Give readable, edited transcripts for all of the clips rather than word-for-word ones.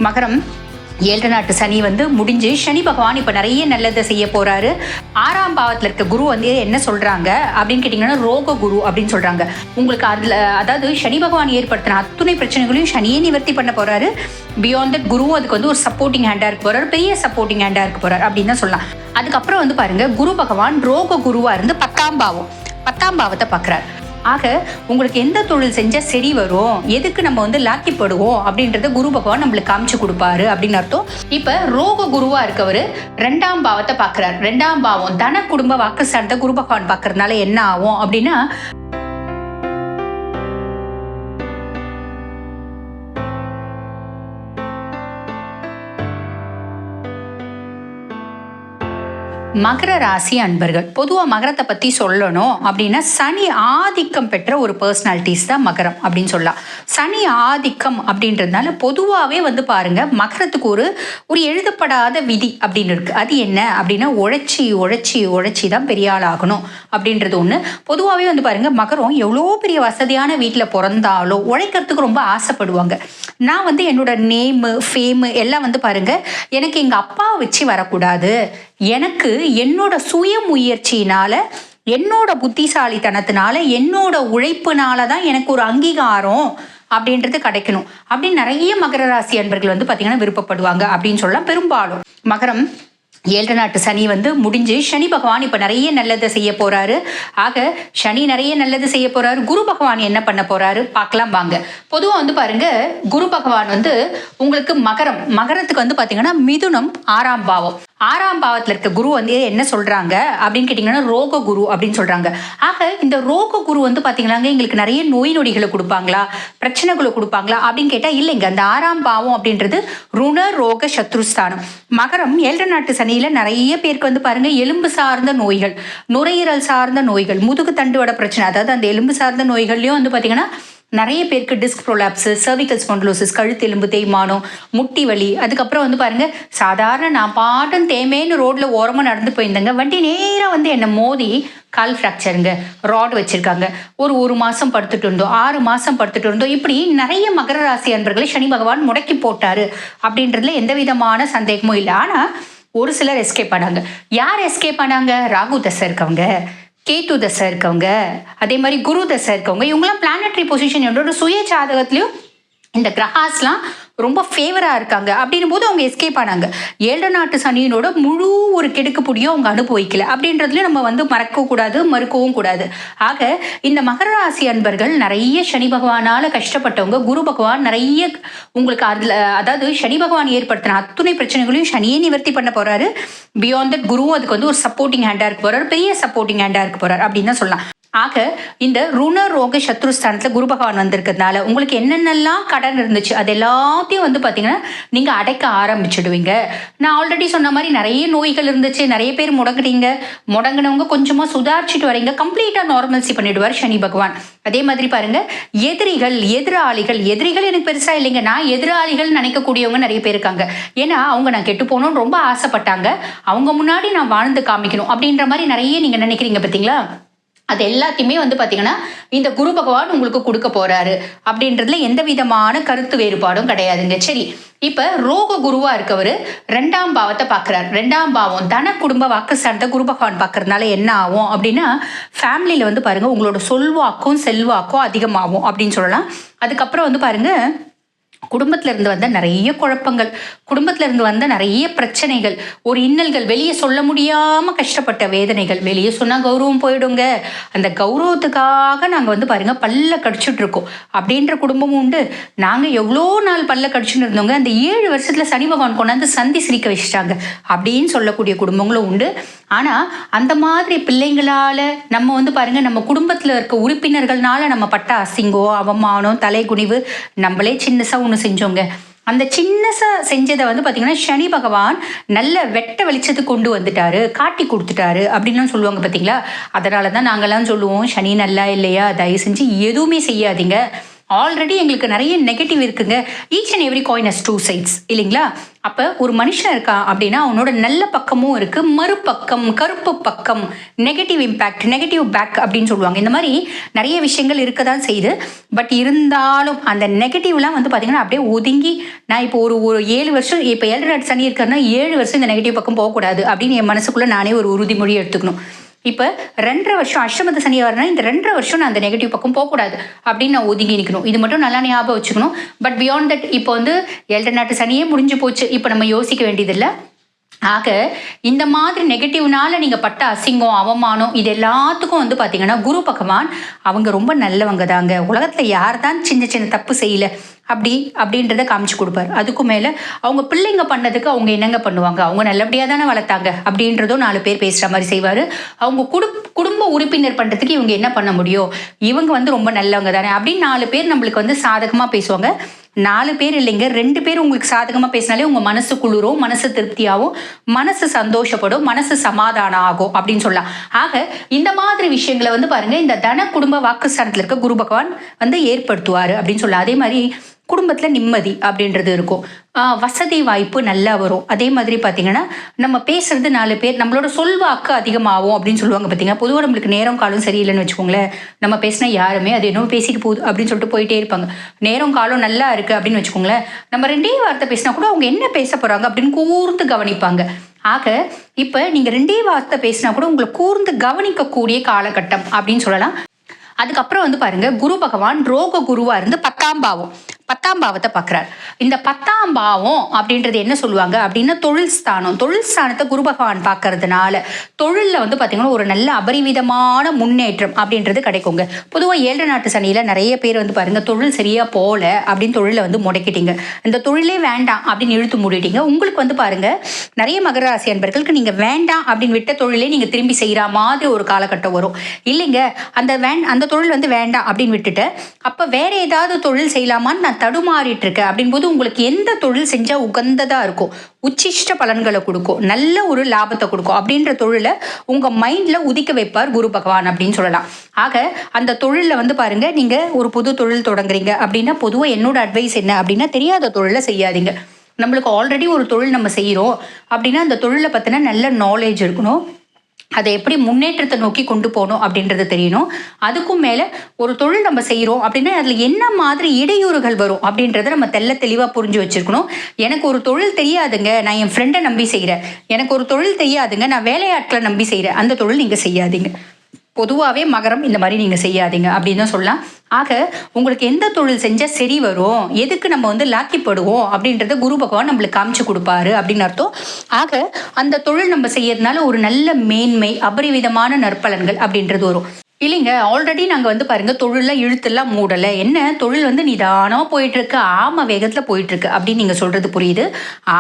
மகரம் 7 நாட்டு சனி முடிஞ்சு சனி பகவான் இப்போ நிறைய நல்லதை செய்ய போறாரு. 6ஆம் பாவத்தில் இருக்க குரு என்ன சொல்றாங்க அப்படின்னு கேட்டீங்கன்னா ரோக குரு அப்படின்னு சொல்றாங்க. உங்களுக்கு அதுல அதாவது சனி பகவான் ஏற்படுத்தின அத்துணை பிரச்சனைகளையும் சனியே நிவர்த்தி பண்ண போறாரு. பியாண்ட் தட் குருவும் அதுக்கு ஒரு சப்போர்ட்டிங் ஹேண்டா இருக்க போறாரு, பெரிய சப்போர்ட்டிங் ஹேண்டா இருக்க போறாரு அப்படின்னு தான் சொல்லலாம். அதுக்கப்புறம் பாருங்க, குரு பகவான் ரோக குருவா இருந்து 10ஆம் பாவத்தை பார்க்குறாரு. ஆக உங்களுக்கு எந்த தொழில் செஞ்சால் சரி வரும், எதுக்கு நம்ம லாக்கிப்படுவோம் அப்படின்றத குரு பகவான் நம்மளுக்கு காமிச்சு கொடுப்பாரு அப்படின்னு அர்த்தம். இப்போ ரோக குருவா இருக்கவர் 2ஆம் பாவத்தை பார்க்குறாரு. 2ஆம் பாவம் தன குடும்ப வாக்குஸ்தானத்தை குரு பகவான் பார்க்கறதுனால என்ன ஆகும் அப்படின்னா, மகர ராசி அன்பர்கள் பொதுவாக மகரத்தை பற்றி சொல்லணும் அப்படின்னா சனி ஆதிக்கம் பெற்ற ஒரு பர்சனாலிட்டிஸ் தான் மகரம் அப்படின்னு சொல்லலாம். சனி ஆதிக்கம் அப்படின்றதுனால பொதுவாகவே பாருங்க, மகரத்துக்கு ஒரு எழுதப்படாத விதி அப்படின்னு இருக்கு. அது என்ன அப்படின்னா உழைச்சி உழைச்சி உழைச்சி தான் பெரிய ஆள் ஆகணும் அப்படின்றது ஒன்று. பொதுவாகவே பாருங்க, மகரம் எவ்வளோ பெரிய வசதியான வீட்டில் பிறந்தாலும் உழைக்கிறதுக்கு ரொம்ப ஆசைப்படுவாங்க. நான் என்னோட நேமு ஃபேமு எல்லாம் பாருங்க, எனக்கு எங்கள் அப்பாவை வச்சு வரக்கூடாது, எனக்கு என்னோட சுய முயற்சியினால, என்னோட புத்திசாலித்தனத்தினால, என்னோட உழைப்புனால தான் எனக்கு ஒரு அங்கீகாரம் அப்படின்றது கிடைக்கணும் அப்படின்னு நிறைய மகர ராசி அன்பர்கள் பார்த்தீங்கன்னா விருப்பப்படுவாங்க அப்படின்னு சொல்லலாம். பெரும்பாலும் மகரம் 7 நாட்டு சனி முடிஞ்சு சனி பகவான் இப்போ நிறைய நல்லதை செய்ய போறாரு. ஆக சனி நிறைய நல்லது செய்ய போறாரு. குரு பகவான் என்ன பண்ண போறாரு பார்க்கலாம் வாங்க. பொதுவாக பாருங்க, குரு பகவான் உங்களுக்கு மகரத்துக்கு பார்த்தீங்கன்னா மிதுனம் 6ஆம் பாவம். 6ஆம் பாவத்தில் இருக்க குரு என்ன சொல்றாங்க அப்படின்னு கேட்டீங்கன்னா ரோக குரு அப்படின்னு சொல்றாங்க. ஆக இந்த ரோக குரு பாத்தீங்கன்னாங்க எங்களுக்கு நிறைய நோய் நொடிகளை கொடுப்பாங்களா, பிரச்சனைகளை கொடுப்பாங்களா அப்படின்னு கேட்டா இல்லைங்க. அந்த 6ஆம் பாவம் அப்படின்றது ருண ரோக சத்ருஸ்தானம். மகரம் 7 நாட்டு சனியில நிறைய பேருக்கு பாருங்க எலும்பு சார்ந்த நோய்கள், நுரையீரல் சார்ந்த நோய்கள், முதுகு தண்டுவட பிரச்சனை, அதாவது அந்த எலும்பு சார்ந்த நோய்கள்லயும் பாத்தீங்கன்னா நிறைய பேருக்கு டிஸ்க் ப்ரோலாப்ஸ், சர்விக்கல் ஸ்பாண்டிலோசிஸ், கழுத்து எலும்பு தேய்மானம், முட்டி வலி. அதுக்கப்புறம் பாருங்க, சாதாரண நான் பாட்டும் தேமேன்னு ரோட்ல ஓரமா நடந்து போயிருந்தேங்க, வண்டி நேரா என்னை மோதி கால் ஃப்ராக்சருங்க, ராட் வச்சிருக்காங்க, ஒரு மாசம் படுத்துட்டு இருந்தோம், 6 மாசம் படுத்துட்டு இருந்தோம். இப்படி நிறைய மகர ராசி அன்பர்களை சனி பகவான் முடக்கி போட்டாரு அப்படின்றதுல எந்த விதமான சந்தேகமும் இல்லை. ஆனா ஒரு சிலர் எஸ்கேப் ஆனாங்க. யார் எஸ்கேப் ஆனாங்க? ராகு தசை இருக்கவங்க, கேத்து தசை இருக்கவங்க, அதே மாதிரி குரு தசை இருக்கவங்க. இவங்கெல்லாம் பிளானட்டரி பொசிஷன் என்னோட சுய ஜாதகத்திலையும் இந்த கிரகாஸ்லாம் ரொம்ப ஃபேவராக இருக்காங்க அப்படின்னும் போது அவங்க எஸ்கேப் ஆனாங்க. 7 நாட்டு சனியினோட முழு ஒரு கெடுக்கு புடியும் அவங்க அனுபவிக்கல அப்படின்றதுல நம்ம மறக்கவும் கூடாது, மறுக்கவும் கூடாது. ஆக இந்த மகர ராசி அன்பர்கள் நிறைய சனி பகவானால கஷ்டப்பட்டவங்க. குரு பகவான் நிறைய உங்களுக்கு அதாவது சனி பகவான் ஏற்படுத்தின அத்துணை பிரச்சனைகளையும் சனியே நிவர்த்தி பண்ண போறாரு. பியாண்ட் தட் குருவும் அதுக்கு ஒரு சப்போர்ட்டிங் ஹேண்டா இருக்க போறாரு, பெரிய சப்போர்ட்டிங் ஹேண்டா இருக்க போறாரு அப்படின்னு தான் சொல்லலாம். ஆக இந்த ருண ரோக சத்ருஸ்தானத்துல குரு பகவான் வந்திருக்கிறதுனால உங்களுக்கு என்னென்னலாம் கடன் இருந்துச்சு அது எல்லாத்தையும் பாத்தீங்கன்னா நீங்க அடைக்க ஆரம்பிச்சுடுவீங்க. நான் ஆல்ரெடி சொன்ன மாதிரி நிறைய நோய்கள் இருந்துச்சு, நிறைய பேர் முடங்கிட்டீங்க. முடங்கினவங்க கொஞ்சமா சுதாரிச்சுட்டு வரீங்க. கம்ப்ளீட்டா நார்மல்சி பண்ணிடுவார் சனி பகவான். அதே மாதிரி பாருங்க, எதிரிகள் எனக்கு பெருசா இல்லைங்க, நான் எதிராளிகள் நினைக்கக்கூடியவங்க நிறைய பேர் இருக்காங்க. ஏன்னா அவங்க நான் கெட்டு போகணும்னு ரொம்ப ஆசைப்பட்டாங்க, அவங்க முன்னாடி நான் வாழ்ந்து காமிக்கணும் அப்படின்ற மாதிரி நிறைய நீங்க நினைக்கிறீங்க பார்த்தீங்களா. அது எல்லாத்தையுமே பாத்தீங்கன்னா இந்த குரு பகவான் உங்களுக்கு கொடுக்க போறாரு அப்படின்றதுல எந்த விதமான கருத்து வேறுபாடும் கிடையாதுங்க. சரி, இப்ப ரோக குருவா இருக்கவர் 2ஆம் பாவத்தை பார்க்கிறார். 2ஆம் பாவம் தன குடும்ப வாக்குஸ்தானத்தை குரு பகவான் பார்க்கறதுனால என்ன ஆகும் அப்படின்னா, ஃபேமிலியில பாருங்க உங்களோட சொல்வாக்கும் செல்வாக்கும் அதிகமாகும் அப்படின்னு சொல்லலாம். அதுக்கப்புறம் பாருங்க, குடும்பத்துல இருந்து வந்த நிறைய குழப்பங்கள், குடும்பத்துல இருந்து வந்த நிறைய பிரச்சனைகள், ஒரு இன்னல்கள், வெளியே சொல்ல முடியாம கஷ்டப்பட்ட வேதனைகள், வெளியே சொன்னா கௌரவம் போயிடுங்க, அந்த கௌரவத்துக்காக நாங்க பாருங்க பல்ல கடிச்சுட்டு இருக்கோம் அப்படின்ற குடும்பமும் உண்டு. நாங்க எவ்வளோ நாள் பல்ல கடிச்சுட்டு இருந்தோங்க, அந்த 7 வருஷத்துல சனி பகவான் கொண்டாந்து சந்தி சிரிக்க வச்சுட்டாங்க அப்படின்னு சொல்லக்கூடிய குடும்பங்களும் உண்டு. ஆனா அந்த மாதிரி பிள்ளைங்களால நம்ம பாருங்க, நம்ம குடும்பத்துல இருக்க உறுப்பினர்கள்னால நம்ம பட்ட அசிங்கம், அவமானம், தலைகுனிவு, நம்மளே சின்னசா ஒண்ணு செஞ்சோங்க. அந்த சின்னசா செஞ்சதை பாத்தீங்கன்னா சனி பகவான் நல்ல வெட்ட வெளிச்சத்துக்கு கொண்டு வந்துட்டாரு, காட்டி கொடுத்துட்டாரு அப்படின்னு சொல்லுவாங்க பார்த்தீங்களா. அதனாலதான் நாங்கெல்லாம் சொல்லுவோம், சனி நல்லா இல்லையா, தயவு செஞ்சு எதுவுமே செய்யாதீங்க, ஆல்ரெடி எங்களுக்கு நிறைய நெகட்டிவ் இருக்குங்க. Each and every coin has 2 sides இல்லைங்களா? அப்போ ஒரு மனுஷன் இருக்கா அப்படின்னா அவனோட நல்ல பக்கமும் இருக்கு, மறுபக்கம் கருப்பு பக்கம், நெகட்டிவ் இம்பேக்ட், நெகட்டிவ் பேக் அப்படின்னு சொல்லுவாங்க. இந்த மாதிரி நிறைய விஷயங்கள் இருக்க தான் செய்யுது. பட் இருந்தாலும் அந்த நெகட்டிவ்லாம் வந்து பார்த்தீங்கன்னா அப்படியே ஒதுங்கி, நான் இப்போ ஒரு 7 வருஷம், இப்போ 7 சனி இருக்காருன்னா 7 வருஷம் இந்த நெகட்டிவ் பக்கம் போகக்கூடாது அப்படின்னு என் மனசுக்குள்ளே நானே ஒரு உறுதிமொழி எடுத்துக்கணும். இப்போ 2.5 வருஷம் அஷ்டமத்து சனி வரனா இந்த 2.5 வருஷம் நான் அந்த நெகட்டிவ் பக்கம் போகக்கூடாது அப்படின்னு நான் ஒதுங்கி நிற்கணும். இது மட்டும் நல்லா ஞாபகம் வச்சுக்கணும். பட் பியாண்ட் தட் இப்போ வந்து 7 சனியே முடிஞ்சு போச்சு, இப்போ நம்ம யோசிக்க வேண்டியதில்லை. ஆக இந்த மாதிரி நெகட்டிவ்னால நீங்கள் பட்ட அசிங்கம், அவமானம், இது எல்லாத்துக்கும் வந்து பார்த்தீங்கன்னா குரு பகவான் அவங்க ரொம்ப நல்லவங்க தாங்க. உலகத்தில் யார் தான் சின்ன சின்ன தப்பு செய்யலை அப்படின்றத காமிச்சு கொடுப்பாரு. அதுக்கும் மேலே அவங்க பிள்ளைங்க பண்ணதுக்கு அவங்க என்னங்க பண்ணுவாங்க, அவங்க நல்லபடியாக தானே வளர்த்தாங்க அப்படின்றதும் 4 பேர் பேசுகிற மாதிரி செய்வார். அவங்க குடும்ப உறுப்பினர் பண்ணுறதுக்கு இவங்க என்ன பண்ண முடியும், இவங்க வந்து ரொம்ப நல்லவங்க தானே அப்படின்னு 4 பேர் நம்மளுக்கு வந்து சாதகமாக பேசுவாங்க. 4 பேர் இல்லைங்க, 2 பேர் உங்களுக்கு சாதகமாக பேசினாலே உங்கள் மனசு குளிரும், மனசு திருப்தியாகும், மனசு சந்தோஷப்படும், மனசு சமாதானம் ஆகும் அப்படின்னு சொல்லலாம். ஆக இந்த மாதிரி விஷயங்களை வந்து பாருங்க இந்த தன குடும்ப வாக்குஸ்தானத்தில் இருக்க குரு பகவான் வந்து ஏற்படுத்துவார் அப்படின்னு சொல்லலாம். அதே மாதிரி குடும்பத்தில் நிம்மதி அப்படின்றது இருக்கும், வசதி வாய்ப்பு நல்லா வரும். அதே மாதிரி பார்த்தீங்கன்னா நம்ம பேசுறது 4 பேர் நம்மளோட சொல்வாக்கு அதிகமாகும் அப்படின்னு சொல்லுவாங்க. பார்த்தீங்கன்னா பொதுவாக நம்மளுக்கு நேரம் காலம் சரியில்லைன்னு வச்சுக்கோங்களேன், நம்ம பேசினா யாருமே அது என்ன பேசிட்டு போகுது அப்படின்னு சொல்லிட்டு போயிட்டே இருப்பாங்க. நேரம் காலம் நல்லா இருக்குது அப்படின்னு வச்சுக்கோங்களேன், நம்ம 2 வார்த்தை பேசினா கூட அவங்க என்ன பேச போகிறாங்க அப்படின்னு கூர்ந்து கவனிப்பாங்க. ஆக இப்போ நீங்கள் 2 வார்த்தை பேசினா கூட உங்களை கூர்ந்து கவனிக்கக்கூடிய காலகட்டம் அப்படின்னு சொல்லலாம். அதுக்கப்புறம் வந்து பாருங்க குரு பகவான் ரோக குருவா இருந்து 10ஆம் பாவத்தை பார்க்குறார். இந்த 10ஆம் பாவம் அப்படின்றது என்ன சொல்லுவாங்க அப்படின்னா தொழில் ஸ்தானத்தை குரு பகவான் பார்க்கறதுனால தொழிலில் வந்து பார்த்தீங்கன்னா ஒரு நல்ல அபரிவிதமான முன்னேற்றம் அப்படின்றது கிடைக்குங்க. பொதுவாக 7 சனியில் நிறைய பேர் வந்து பாருங்க தொழில் சரியா போல அப்படின்னு தொழிலை வந்து முடக்கிட்டீங்க, இந்த தொழிலே வேண்டாம் அப்படின்னு இழுத்து மூடிட்டீங்க. உங்களுக்கு வந்து பாருங்க நிறைய மகர ராசி அன்பர்களுக்கு நீங்க வேண்டாம் அப்படின்னு விட்ட தொழிலே நீங்க திரும்பி செய்யற மாதிரி ஒரு காலகட்டம் வரும். இல்லைங்க அந்த தொழில் வந்து வேண்டாம் அப்படின்னு விட்டுட்டு அப்ப வேற ஏதாவது தொழில் செய்யலாமான்னு நான் தடுமாறிட்டு இருக்கேன் அப்படின் போது உங்களுக்கு எந்த தொழில் செஞ்சா உகந்ததா இருக்கும், உச்சிஷ்ட பலன்களை கொடுக்கும், நல்ல ஒரு லாபத்தை கொடுக்கும் அப்படின்ற தொழிலை உங்க மைண்ட்ல உதிக்க வைப்பார் குரு பகவான் அப்படின்னு சொல்லலாம். ஆக அந்த தொழில வந்து பாருங்க நீங்க ஒரு புது தொழில் தொடங்குறீங்க அப்படின்னா பொதுவாக என்னோட அட்வைஸ் என்ன அப்படின்னா தெரியாத தொழிலை செய்யாதீங்க. நம்மளுக்கு ஆல்ரெடி ஒரு தொழில் நம்ம செய்யறோம் அப்படின்னா அந்த தொழிலை பத்தின நல்ல நாலேஜ் இருக்கணும், அதை எப்படி முன்னேற்றத்தை நோக்கி கொண்டு போகணும் அப்படின்றது தெரியணும். அதுக்கும் மேலே ஒரு தொழில் நம்ம செய்கிறோம் அப்படின்னா அதில் என்ன மாதிரி இடையூறுகள் வரும் அப்படின்றத நம்ம தெளிவாக புரிஞ்சு வச்சுருக்கணும். எனக்கு ஒரு தொழில் தெரியாதுங்க, நான் என் ஃப்ரெண்டை நம்பி செய்கிறேன், எனக்கு ஒரு தொழில் தெரியாதுங்க, நான் வேலையாட்களை நம்பி செய்கிறேன், அந்த தொழில் நீங்கள் செய்யாதீங்க. பொதுவாகவே மகரம் இந்த மாதிரி நீங்கள் செய்யாதீங்க அப்படின்னு தான் சொல்லலாம். ஆக உங்களுக்கு எந்த தொழில் செஞ்சால் சரி வரும், எதுக்கு நம்ம வந்து லாக்கிப்படுவோம் அப்படின்றத குரு பகவான் நம்மளுக்கு காமிச்சு கொடுப்பாரு அப்படின்னு அர்த்தம். ஆக அந்த தொழில் நம்ம செய்யறதுனால ஒரு நல்ல மேன்மை, அபரிவிதமான நற்பலன்கள் அப்படின்றது வரும். இல்லைங்க, ஆல்ரெடி நாங்கள் வந்து பாருங்க தொழிலாம் இழுத்துலாம் மூடலை, என்ன தொழில் வந்து நிதானமாக போயிட்டு இருக்கு, ஆம வேகத்தில் போயிட்டு இருக்கு அப்படின்னு நீங்கள் சொல்றது புரியுது.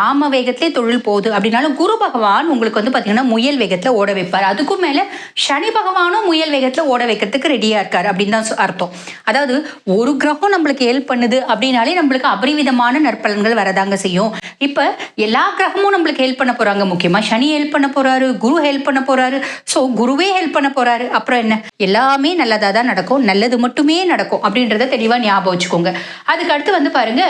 ஆம வேகத்திலே தொழில் போகுது அப்படின்னாலும் குரு பகவான் உங்களுக்கு வந்து பார்த்தீங்கன்னா முயல் வேகத்தில் ஓட வைப்பார். அதுக்கும் மேலே சனி பகவானும் முயல் வேகத்தில் ஓட வைக்கிறதுக்கு ரெடியாக இருக்காரு அப்படின்னு தான் அர்த்தம். அதாவது ஒரு கிரகம் நம்மளுக்கு ஹெல்ப் பண்ணுது அப்படின்னாலே நம்மளுக்கு அபரிவிதமான நற்பலன்கள் வரதாங்க செய்யும். இப்போ எல்லா கிரகமும் நம்மளுக்கு ஹெல்ப் பண்ண போறாங்க, முக்கியமாக சனி ஹெல்ப் பண்ண போறாரு, குரு ஹெல்ப் பண்ண போறாரு, ஸோ குருவே ஹெல்ப் பண்ண போறாரு. அப்புறம் என்ன, எல்லாமே நல்லதாக தான் நடக்கும், நல்லது மட்டுமே நடக்கும் அப்படின்றத தெளிவாக ஞாபகம் வச்சுக்கோங்க. அதுக்கு அடுத்து வந்து பாருங்க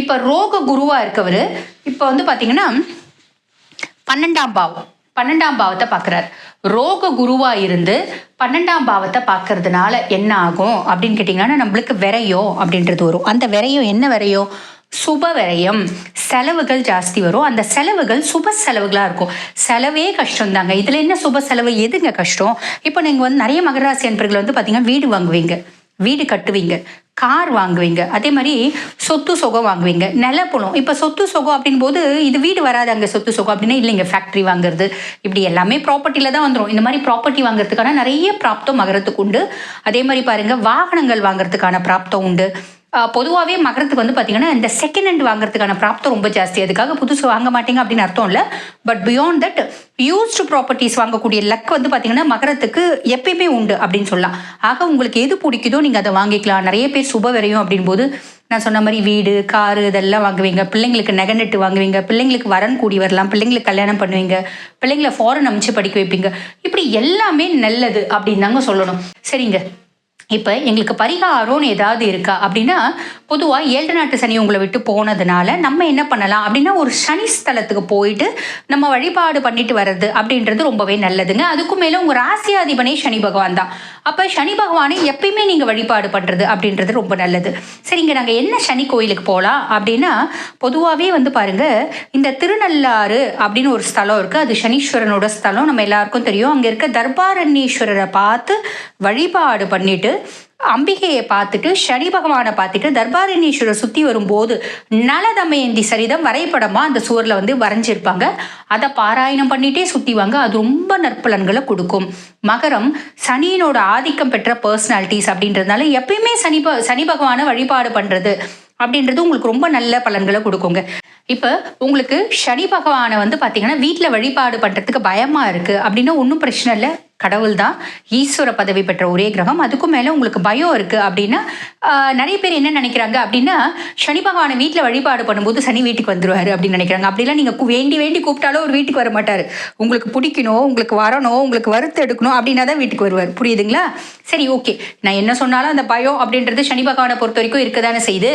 இப்போ ரோக குருவா இருக்கவர் இப்போ வந்து பார்த்தீங்கன்னா 12ஆம் பாவத்தை பார்க்குறாரு. ரோக குருவா இருந்து 12ஆம் பாவத்தை பார்க்கறதுனால என்ன ஆகும் அப்படின்னு கேட்டிங்கன்னா நம்மளுக்கு விரயம் அப்படின்றது வரும். அந்த விரயம் என்ன விரயம், சுப விரயம், செலவுகள் ஜாஸ்தி வரும். அந்த செலவுகள் சுப செலவுகளாக இருக்கும். செலவே கஷ்டம் தாங்க, இதில் என்ன சுப செலவு, எதுங்க கஷ்டம்? இப்போ நீங்கள் வந்து நிறைய மகராசி அன்பர்கள் வந்து பார்த்தீங்கன்னா வீடு வாங்குவீங்க, வீடு கட்டுவீங்க, கார் வாங்குவீங்க, அதே மாதிரி சொத்து சொகம் வாங்குவீங்க, நிலப்புலம். இப்போ சொத்து சொகம் அப்படின் போது இது வீடு வராது அங்கே சொத்து சொகம் அப்படின்னா இல்லைங்க, ஃபேக்ட்ரி வாங்குறது இப்படி எல்லாமே ப்ராப்பர்ட்டியில் தான் வந்துடும். இந்த மாதிரி ப்ராப்பர்ட்டி வாங்குறதுக்கான நிறைய பிராப்தம் மகரத்துக்கு உண்டு. அதே மாதிரி பாருங்கள் வாகனங்கள் வாங்குறதுக்கான பிராப்தம் உண்டு. பொதுவாகவே மகரத்துக்கு வந்து பார்த்தீங்கன்னா இந்த செகண்ட் ஹேண்ட் வாங்குறதுக்கான பிராப்தம் ரொம்ப ஜாஸ்தி. அதுக்காக புதுசு வாங்க மாட்டேங்க அப்படின்னு அர்த்தம் இல்லை. But beyond that used properties வாங்கக்கூடிய லக் வந்து பார்த்தீங்கன்னா மகரத்துக்கு எப்பயுமே உண்டு அப்படின்னு சொல்லலாம். ஆக உங்களுக்கு எது பிடிக்குதோ நீங்கள் அதை வாங்கிக்கலாம். நிறைய பேர் சுப விரையும் அப்படின் போது நான் சொன்ன மாதிரி வீடு, காரு இதெல்லாம் வாங்குவீங்க, பிள்ளைங்களுக்கு நகை நட்டு வாங்குவீங்க, பிள்ளைங்களுக்கு வரன் கூடி வரலாம், பிள்ளைங்களுக்கு கல்யாணம் பண்ணுவீங்க, பிள்ளைங்களை ஃபாரின் அமைச்சு படிக்க வைப்பீங்க. இப்படி எல்லாமே நல்லது அப்படின்னு தாங்க சொல்லணும். சரிங்க, இப்போ எங்களுக்கு பரிகாரம்னு ஏதாவது இருக்கா அப்படின்னா, பொதுவாக 7 நாட்டு சனி உங்களை விட்டு போனதுனால நம்ம என்ன பண்ணலாம் அப்படின்னா, ஒரு சனி ஸ்தலத்துக்கு போயிட்டு நம்ம வழிபாடு பண்ணிட்டு வர்றது அப்படின்றது ரொம்பவே நல்லதுங்க. அதுக்கும் மேலே உங்கள் ராசியாதிபனே சனி பகவான் தான். அப்போ சனி பகவானை எப்பயுமே நீங்கள் வழிபாடு பண்ணுறது அப்படின்றது ரொம்ப நல்லது. சரிங்க, நாங்கள் என்ன சனி கோயிலுக்கு போகலாம் அப்படின்னா, பொதுவாகவே வந்து பாருங்க, இந்த திருநள்ளாறு அப்படின்னு ஒரு ஸ்தலம் இருக்குது. அது சனீஸ்வரனோட ஸ்தலம், நம்ம எல்லாருக்கும் தெரியும். அங்கே இருக்க தர்பாரண்யேஸ்வரரை பார்த்து வழிபாடு பண்ணிட்டு, அம்பிகையை பார்த்துட்டு, சனி பகவானை பார்த்துட்டு, தர்பாரண்யேஸ்வரர் சுற்றி வரும்போது நலதமயந்தி சரிதம் வரைபடமாக அந்த சுவரில் வந்து வரைஞ்சிருப்பாங்க. அதை பாராயணம் பண்ணிட்டே சுற்றி வாங்க. அது ரொம்ப நற்பலன்களை கொடுக்கும். மகரம் சனியினோட ஆதிக்கம் பெற்ற பர்சனாலிட்டிஸ் அப்படின்றதுனால எப்பயுமே சனி பகவானை வழிபாடு பண்ணுறது அப்படின்றது உங்களுக்கு ரொம்ப நல்ல பலன்களை கொடுக்குங்க. இப்போ உங்களுக்கு சனி பகவானை வந்து பார்த்தீங்கன்னா வீட்டில் வழிபாடு பண்ணுறதுக்கு பயமாக இருக்குது அப்படின்னா ஒன்றும் பிரச்சனை இல்லை. கடவுள் தான் ஈஸ்வர பதவி பெற்ற ஒரே கிரகம். அதுக்கும் மேலே உங்களுக்கு பயம் இருக்குது அப்படின்னா, நிறைய பேர் என்ன நினைக்கிறாங்க அப்படின்னா, சனி பகவானை வீட்டில் வழிபாடு பண்ணும்போது சனி வீட்டுக்கு வந்துடுவார் அப்படின்னு நினைக்கிறாங்க. அப்படிலாம் நீங்கள் வேண்டி வேண்டி கூப்பிட்டாலும் ஒரு வீட்டுக்கு வர மாட்டார். உங்களுக்கு பிடிக்கணும், உங்களுக்கு வரணும், உங்களுக்கு வறுத்து எடுக்கணும் அப்படின்னா தான் வீட்டுக்கு வருவார். புரியுதுங்களா? சரி, ஓகே. நான் என்ன சொன்னாலும் அந்த பயம் அப்படின்றது சனி பகவானை பொறுத்த வரைக்கும் இருக்க தானே செய்யுது.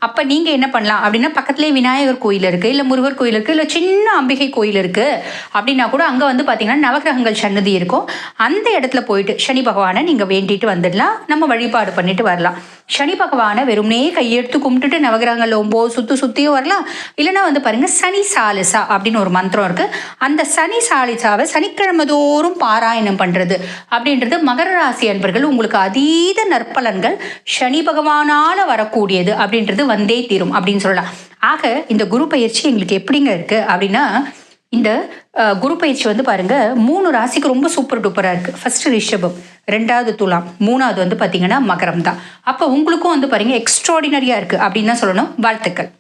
அப்போ நீங்கள் என்ன பண்ணலாம் அப்படின்னா, பக்கத்துலேயே விநாயகர் கோயில் இருக்குது, இல்லை முருகர் கோயில் இருக்குது, இல்லை சின்ன அம்பிகை கோயில் இருக்குது அப்படின்னா கூட அங்கே வந்து பார்த்தீங்கன்னா நவகிரகங்கள் சன்னதி இருக்கும். அந்த இடத்துல போயிட்டு சனி பகவானை நீங்கள் வேண்டிட்டு வந்துடலாம். நம்ம வழிபாடு பண்ணிட்டு வரலாம். சனி பகவானை வெறும்னே கையெடுத்து கும்பிட்டுட்டு நவகிரகங்கள் 9 சுற்றியும் வரலாம். இல்லைன்னா வந்து பாருங்கள், சனி சாலிசா அப்படின்னு ஒரு மந்திரம் இருக்குது. அந்த சனி சாலிசாவை சனிக்கிழமை தோறும் பாராயணம் பண்ணுறது அப்படின்றது மகர ராசி அன்பர்கள் உங்களுக்கு அதீத நற்பலன்கள் சனி பகவானால் வரக்கூடியது அப்படின்றது வந்தே தீரும் அப்படின்னு சொல்லலாம். ஆக இந்த குரு பயிற்சி எங்களுக்கு எப்படிங்க இருக்குது அப்படின்னா, இந்த குரு பயிற்சி வந்து பாருங்க 3 ராசிக்கு ரொம்ப சூப்பர் டூப்பராக இருக்குது. ஃபர்ஸ்ட் ரிஷபம், 2வது துலாம், 3வது வந்து பார்த்தீங்கன்னா மகரம் தான். அப்போ உங்களுக்கும் வந்து பாருங்க எக்ஸ்ட்ராடினரியாக இருக்குது அப்படின்னு தான் சொல்லணும். வாழ்த்துக்கள்.